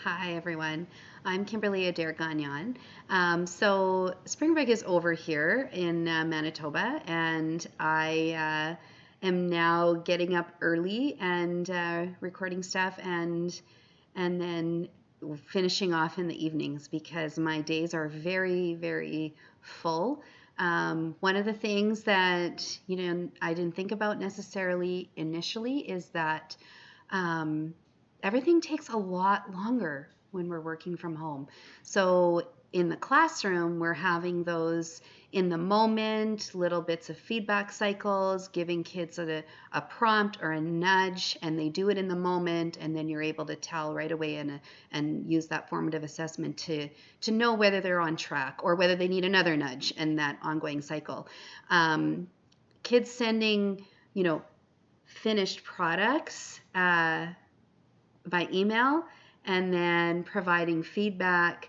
Hi, everyone. I'm Kimberley Adair-Gagnon. So spring break is over here in Manitoba, and I am now getting up early and recording stuff, and then finishing off in the evenings because my days are very, very full. One of the things that I didn't think about necessarily initially is that um, everything takes a lot longer when we're working from home. So in the classroom, we're having those in the moment, little bits of feedback cycles, giving kids a prompt or a nudge, and they do it in the moment, and then you're able to tell right away and use that formative assessment to know whether they're on track or whether they need another nudge and that ongoing cycle. Um, Kids sending, finished products by email and then providing feedback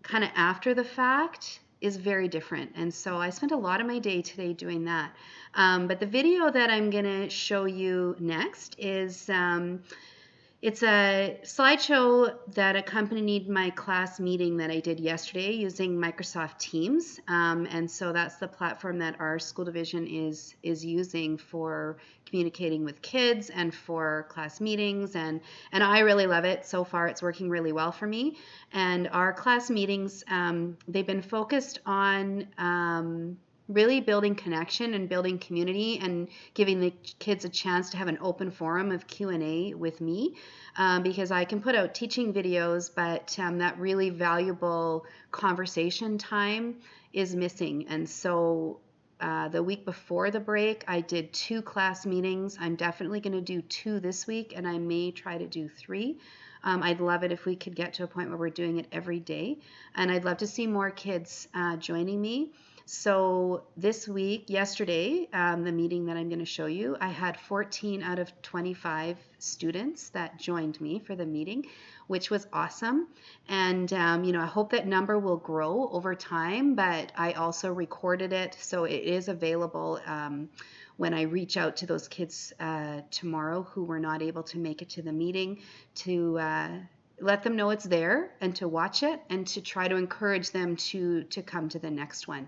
kind of after the fact is very different. And so I spent a lot of my day today doing that. But the video that I'm going to show you next is it's a slideshow that accompanied my class meeting that I did yesterday using Microsoft Teams. And so that's the platform that our school division is using for communicating with kids and for class meetings. And I really love it. So far, it's working really well for me. And our class meetings, they've been focused on really building connection and building community and giving the kids a chance to have an open forum of Q&A with me, because I can put out teaching videos, but that really valuable conversation time is missing. And so the week before the break, I did 2 class meetings. I'm definitely going to do 2 this week, and I may try to do 3. I'd love it if we could get to a point where we're doing it every day, and I'd love to see more kids joining me. So this week, yesterday, the meeting that I'm going to show you, I had 14 out of 25 students that joined me for the meeting, which was awesome. And, I hope that number will grow over time, but I also recorded it, so it is available when I reach out to those kids tomorrow who were not able to make it to the meeting to let them know it's there and to watch it and to try to encourage them to come to the next one.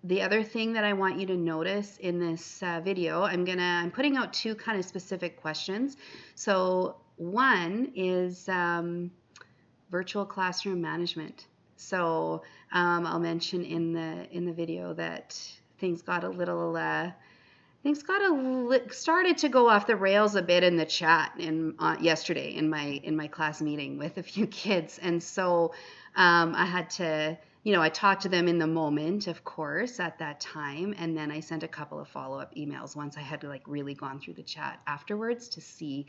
The other thing that I want you to notice in this video, I'm putting out 2 kind of specific questions. So one is virtual classroom management. So I'll mention in the video that things started to go off the rails a bit in the chat yesterday in my class meeting with a few kids, and so I had to, I talked to them in the moment, of course, at that time, and then I sent a couple of follow-up emails once I had really gone through the chat afterwards to see,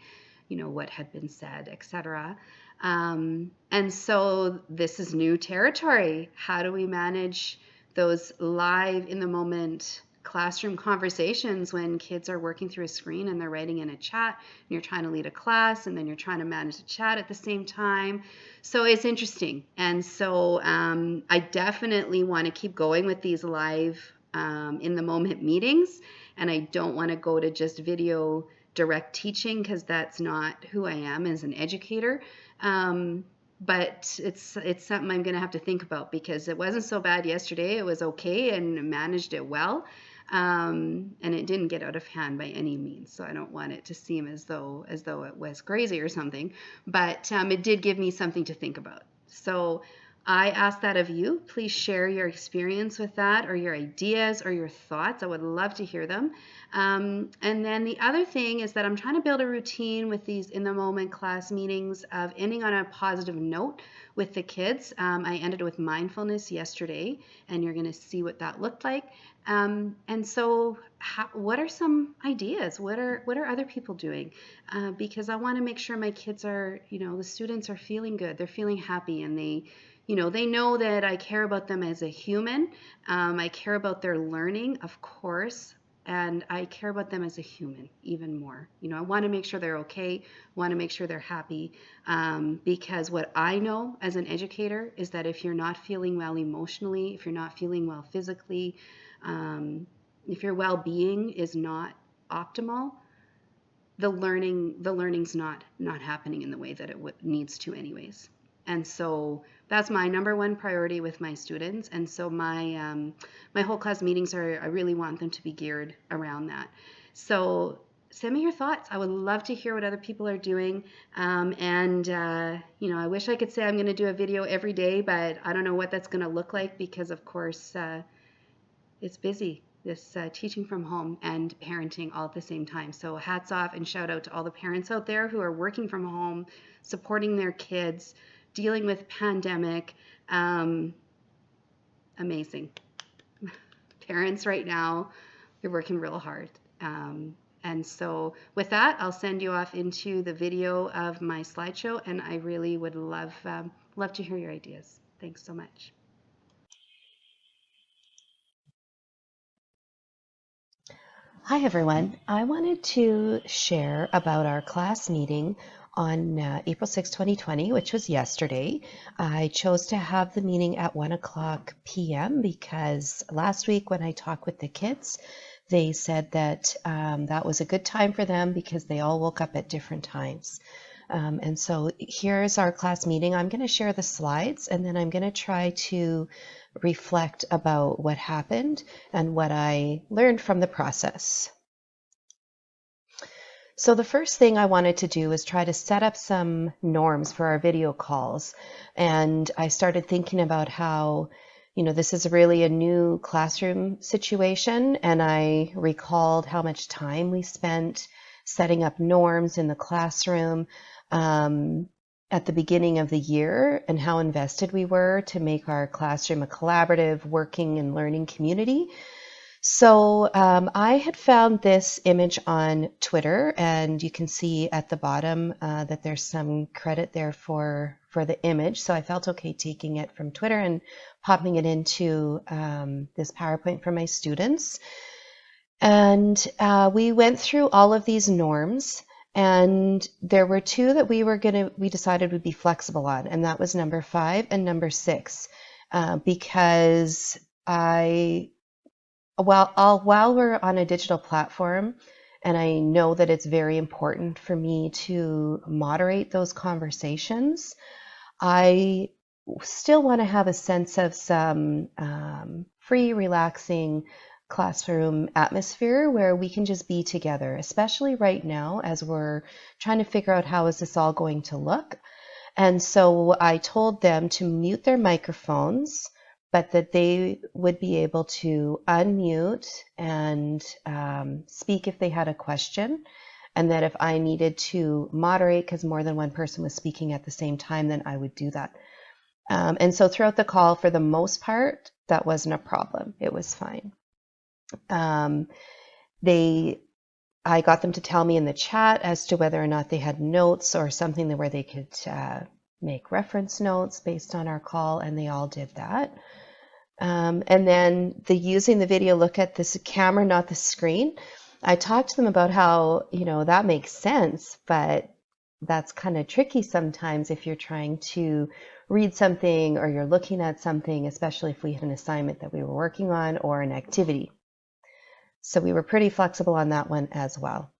what had been said, etc. And so this is new territory. How do we manage those live in the moment classroom conversations when kids are working through a screen and they're writing in a chat and you're trying to lead a class and then you're trying to manage the chat at the same time? So it's interesting. And so I definitely want to keep going with these live in the moment meetings, and I don't want to go to just video direct teaching because that's not who I am as an educator. But it's something I'm going to have to think about because it wasn't so bad yesterday. It was okay and managed it well. And it didn't get out of hand by any means. So I don't want it to seem as though it was crazy or something. But it did give me something to think about. So I ask that of you. Please share your experience with that or your ideas or your thoughts. I would love to hear them. And then the other thing is that I'm trying to build a routine with these in the moment class meetings of ending on a positive note with the kids. I ended with mindfulness yesterday, and you're going to see what that looked like. And so what are some ideas? What are other people doing? Because I want to make sure my kids are, the students are feeling good. They're feeling happy, and they know that I care about them as a human. I care about their learning, of course, and I care about them as a human even more. I want to make sure they're okay, want to make sure they're happy, because what I know as an educator is that if you're not feeling well emotionally, if you're not feeling well physically, if your well-being is not optimal, the learning's not happening in the way that it needs to anyways. And so that's my number one priority with my students. And so my whole class meetings I really want them to be geared around that. So send me your thoughts. I would love to hear what other people are doing. And I wish I could say I'm going to do a video every day, but I don't know what that's going to look like because, of course, it's busy, this teaching from home and parenting all at the same time. So hats off and shout out to all the parents out there who are working from home, supporting their kids, dealing with pandemic. Amazing. Parents right now, you're working real hard. And so with that, I'll send you off into the video of my slideshow, and I really would love to hear your ideas. Thanks so much. Hi everyone. I wanted to share about our class meeting on April 6, 2020, which was yesterday. I chose to have the meeting at 1:00 p.m. because last week when I talked with the kids, they said that that was a good time for them because they all woke up at different times. And so here's our class meeting. I'm going to share the slides and then I'm going to try to reflect about what happened and what I learned from the process. So the first thing I wanted to do was try to set up some norms for our video calls. And I started thinking about how, this is really a new classroom situation. And I recalled how much time we spent setting up norms in the classroom at the beginning of the year and how invested we were to make our classroom a collaborative, working and learning community. So I had found this image on Twitter, and you can see at the bottom that there's some credit there for the image. So I felt okay taking it from Twitter and popping it into this PowerPoint for my students. And we went through all of these norms, and there were two that we decided would be flexible on, and that was number 5 and number 6, because while we're on a digital platform, and I know that it's very important for me to moderate those conversations, I still want to have a sense of some free, relaxing classroom atmosphere where we can just be together, especially right now as we're trying to figure out how is this all going to look. And so I told them to mute their microphones, but that they would be able to unmute and speak if they had a question. And that if I needed to moderate, because more than one person was speaking at the same time, then I would do that. And so throughout the call, for the most part, that wasn't a problem. It was fine. I got them to tell me in the chat as to whether or not they had notes or something where they could make reference notes based on our call, and they all did that. And then using the video, look at this camera, not the screen. I talked to them about how, that makes sense, but that's kind of tricky sometimes if you're trying to read something or you're looking at something, especially if we had an assignment that we were working on or an activity. So we were pretty flexible on that one as well.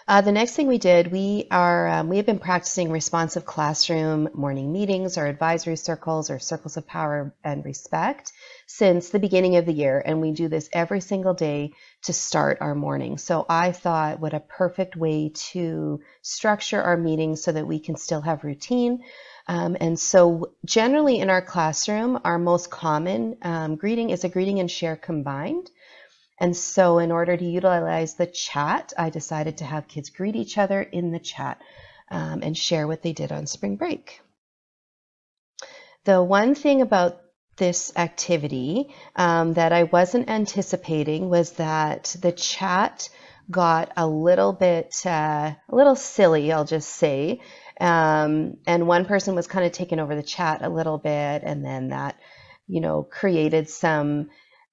The next thing we did, we have been practicing responsive classroom morning meetings or advisory circles or circles of power and respect since the beginning of the year. And we do this every single day to start our morning. So I thought what a perfect way to structure our meetings so that we can still have routine. And so generally in our classroom, our most common greeting is a greeting and share combined. And so in order to utilize the chat, I decided to have kids greet each other in the chat and share what they did on spring break. The one thing about this activity that I wasn't anticipating was that the chat got a little silly, I'll just say. And one person was kind of taking over the chat a little bit, and then that, created some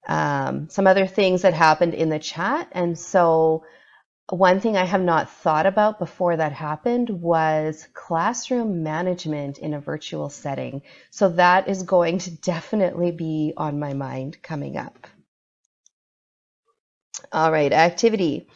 other things that happened in the chat. And so one thing I have not thought about before that happened was classroom management in a virtual setting. So that is going to definitely be on my mind coming up. All right, activity.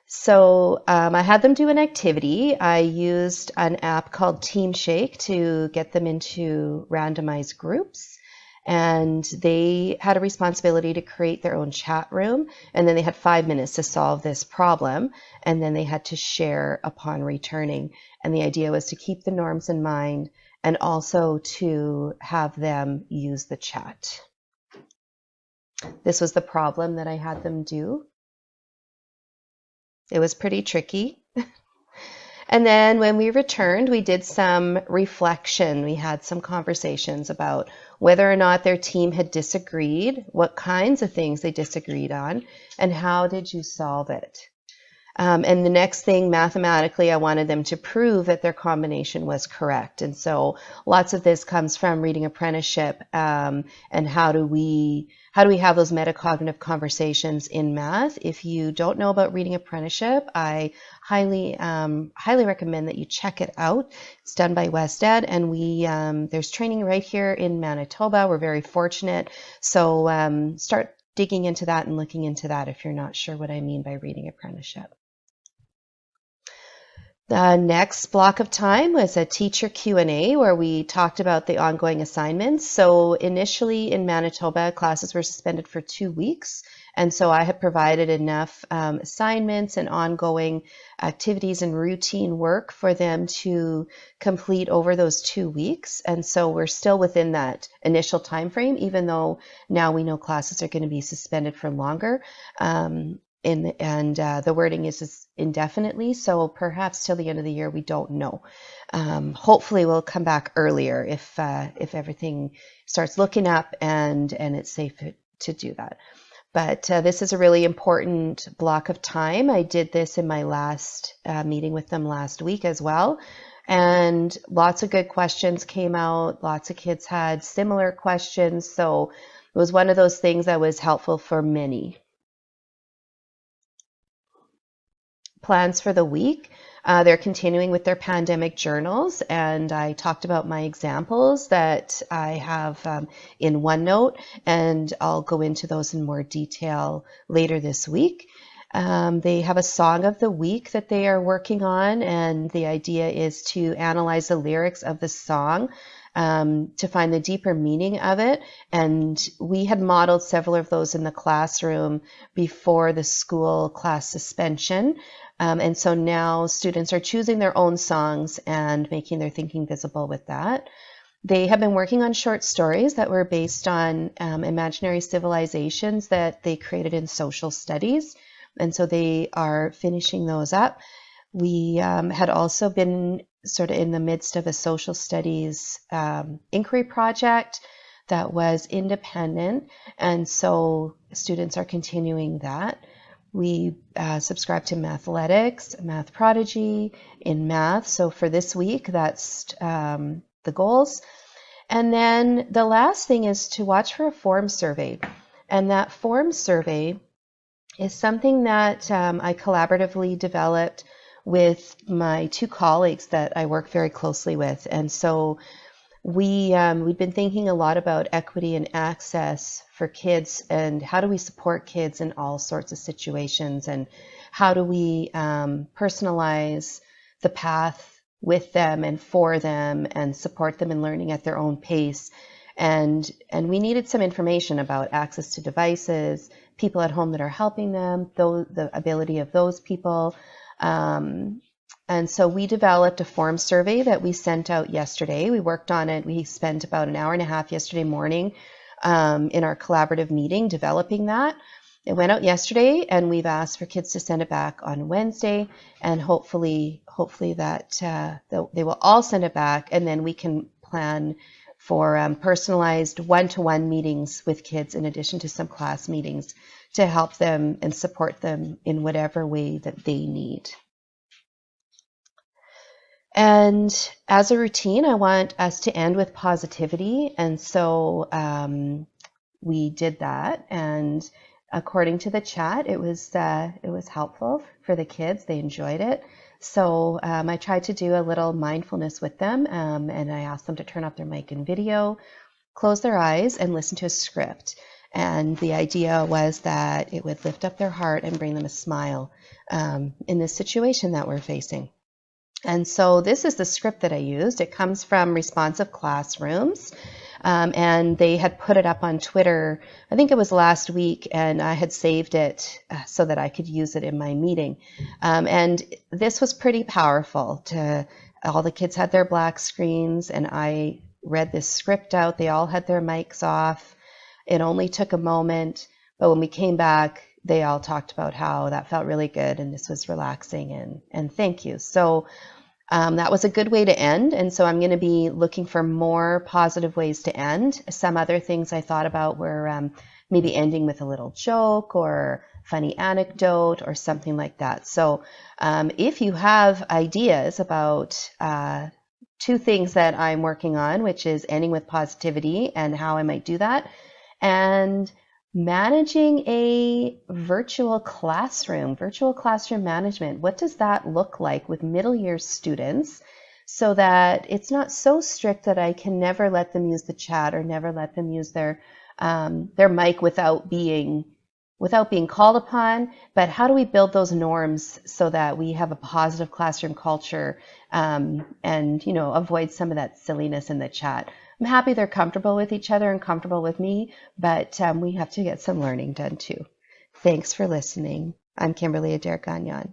So I had them do an activity. I used an app called Team Shake to get them into randomized groups. And they had a responsibility to create their own chat room. And then they had 5 minutes to solve this problem. And then they had to share upon returning. And the idea was to keep the norms in mind and also to have them use the chat. This was the problem that I had them do. It was pretty tricky. And then when we returned, we did some reflection. We had some conversations about whether or not their team had disagreed, what kinds of things they disagreed on, and how did you solve it? And the next thing, mathematically, I wanted them to prove that their combination was correct. And so lots of this comes from reading apprenticeship, and how do we have those metacognitive conversations in math? If you don't know about reading apprenticeship, I highly recommend that you check it out. It's done by WestEd, and there's training right here in Manitoba. We're very fortunate. So start digging into that and looking into that if you're not sure what I mean by reading apprenticeship. The next block of time was a teacher Q&A where we talked about the ongoing assignments. So initially in Manitoba, classes were suspended for 2 weeks. And so I had provided enough assignments and ongoing activities and routine work for them to complete over those 2 weeks. And so we're still within that initial time frame, even though now we know classes are going to be suspended for longer. The wording is indefinitely, so perhaps till the end of the year, we don't know. Hopefully we'll come back earlier if everything starts looking up and it's safe to do that. But this is a really important block of time. I did this in my last meeting with them last week as well. And lots of good questions came out. Lots of kids had similar questions. So it was one of those things that was helpful for many. Plans for the week. They're continuing with their pandemic journals, and I talked about my examples that I have in OneNote, and I'll go into those in more detail later this week. They have a song of the week that they are working on, and the idea is to analyze the lyrics of the song to find the deeper meaning of it. And we had modeled several of those in the classroom before the school class suspension. And so now students are choosing their own songs and making their thinking visible with that. They have been working on short stories that were based on imaginary civilizations that they created in social studies. And so they are finishing those up. We had also been sort of in the midst of a social studies inquiry project that was independent. And so students are continuing that. We subscribe to Mathletics, Math Prodigy, in math. So for this week, that's the goals. And then the last thing is to watch for a form survey. And that form survey is something that I collaboratively developed with my 2 colleagues that I work very closely with. And so we've been thinking a lot about equity and access for kids and how do we support kids in all sorts of situations, and how do we personalize the path with them and for them and support them in learning at their own pace. And we needed some information about access to devices, people at home that are helping them, the ability of those people. And so we developed a form survey that we sent out yesterday. We worked on it. We spent about an hour and a half yesterday morning in our collaborative meeting developing that. It went out yesterday, and we've asked for kids to send it back on Wednesday, and hopefully that they will all send it back, and then we can plan for personalized one-to-one meetings with kids in addition to some class meetings to help them and support them in whatever way that they need. And as a routine, I want us to end with positivity. And so we did that. And according to the chat, it was helpful for the kids. They enjoyed it. So I tried to do a little mindfulness with them, and I asked them to turn off their mic and video, close their eyes, and listen to a script. And the idea was that it would lift up their heart and bring them a smile in this situation that we're facing. And so this is the script that I used. It comes from Responsive Classrooms. And they had put it up on Twitter, I think it was last week, and I had saved it so that I could use it in my meeting. And this was pretty powerful. All the kids had their black screens, and I read this script out. They all had their mics off. It only took a moment, but when we came back, they all talked about how that felt really good and this was relaxing and thank you. So that was a good way to end. And so I'm going to be looking for more positive ways to end. Some other things I thought about were maybe ending with a little joke or funny anecdote or something like that. So if you have ideas about two things that I'm working on, which is ending with positivity and how I might do that, and managing a virtual classroom management. What does that look like with middle year students so that it's not so strict that I can never let them use the chat or never let them use their mic without being called upon? But how do we build those norms so that we have a positive classroom culture and avoid some of that silliness in the chat? I'm happy they're comfortable with each other and comfortable with me, but we have to get some learning done too. Thanks for listening. I'm Kimberley Adair-Gagnon.